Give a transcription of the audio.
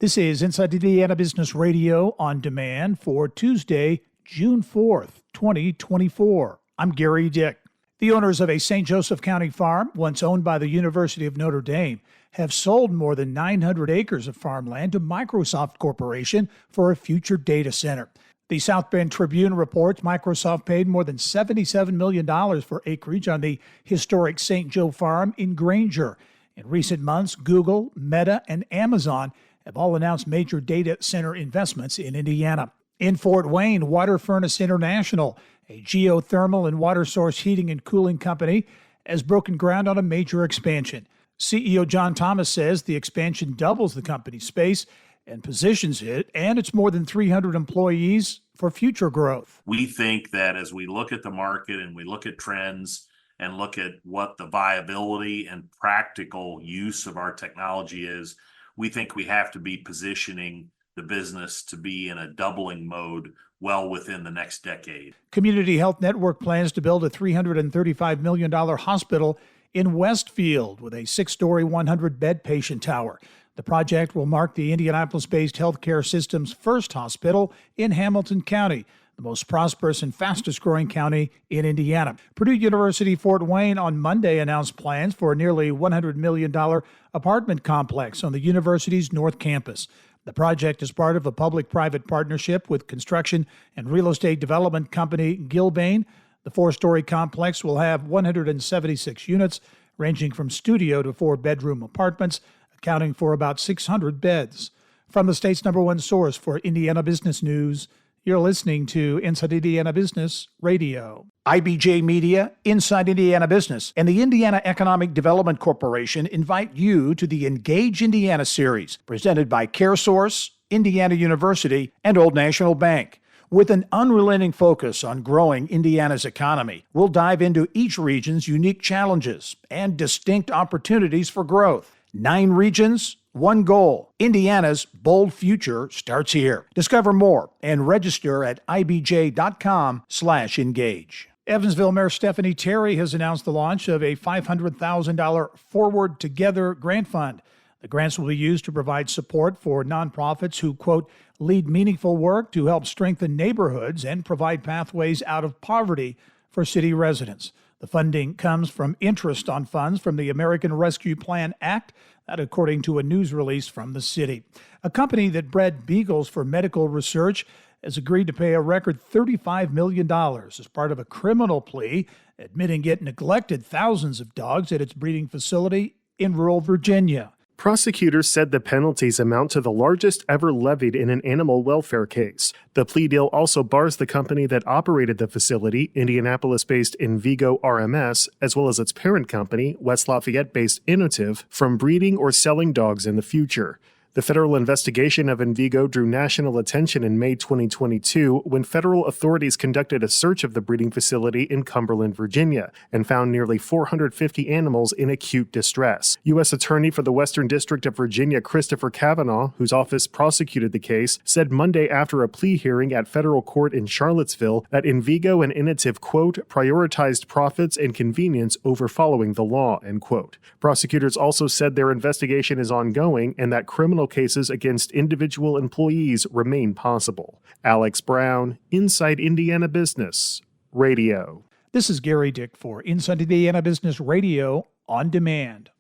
This is Inside Indiana Business Radio on demand for Tuesday, June 4th, 2024. I'm Gary Dick. The owners of a St. Joseph County farm, once owned by the University of Notre Dame, have sold more than 900 acres of farmland to Microsoft Corporation for a future data center. The South Bend Tribune reports Microsoft paid more than $77 million for acreage on the historic St. Joe farm in Granger. In recent months, Google, Meta, and Amazon have all announced major data center investments in Indiana. In Fort Wayne, Water Furnace International, a geothermal and water source heating and cooling company, has broken ground on a major expansion. CEO John Thomas says the expansion doubles the company's space and positions it and its more than 300 employees for future growth. We think that as we look at the market and we look at trends and look at what the viability and practical use of our technology is, we think we have to be positioning the business to be in a doubling mode well within the next decade. Community Health Network plans to build a $335 million hospital in Westfield with a 6-story, 100-bed patient tower. The project will mark the Indianapolis-based healthcare system's first hospital in Hamilton County, the most prosperous and fastest-growing county in Indiana. Purdue University Fort Wayne on Monday announced plans for a nearly $100 million apartment complex on the university's North Campus. The project is part of a public-private partnership with construction and real estate development company Gilbane. The 4-story complex will have 176 units, ranging from studio to 4-bedroom apartments, accounting for about 600 beds. From the state's #1 source for Indiana business news, you're listening to Inside Indiana Business Radio. IBJ Media, Inside Indiana Business, and the Indiana Economic Development Corporation invite you to the Engage Indiana series, presented by CareSource, Indiana University, and Old National Bank. With an unrelenting focus on growing Indiana's economy, we'll dive into each region's unique challenges and distinct opportunities for growth. 9 regions, 1 goal. Indiana's bold future starts here. Discover more and register at ibj.com/engage. Evansville Mayor Stephanie Terry has announced the launch of a $500,000 Forward Together grant fund. The grants will be used to provide support for nonprofits who, quote, lead meaningful work to help strengthen neighborhoods and provide pathways out of poverty for city residents. The funding comes from interest on funds from the American Rescue Plan Act, that according to a news release from the city. A company that bred beagles for medical research has agreed to pay a record $35 million as part of a criminal plea, admitting it neglected thousands of dogs at its breeding facility in rural Virginia. Prosecutors said the penalties amount to the largest ever levied in an animal welfare case. The plea deal also bars the company that operated the facility, Indianapolis-based Envigo RMS, as well as its parent company, West Lafayette-based Innotiv, from breeding or selling dogs in the future. The federal investigation of Envigo drew national attention in May 2022 when federal authorities conducted a search of the breeding facility in Cumberland, Virginia, and found nearly 450 animals in acute distress. U.S. Attorney for the Western District of Virginia, Christopher Kavanaugh, whose office prosecuted the case, said Monday after a plea hearing at federal court in Charlottesville that Envigo and Innotiv, quote, prioritized profits and convenience over following the law, end quote. Prosecutors also said their investigation is ongoing and that criminal cases against individual employees remain possible. Alex Brown, Inside Indiana Business Radio. This is Gary Dick for Inside Indiana Business Radio on demand.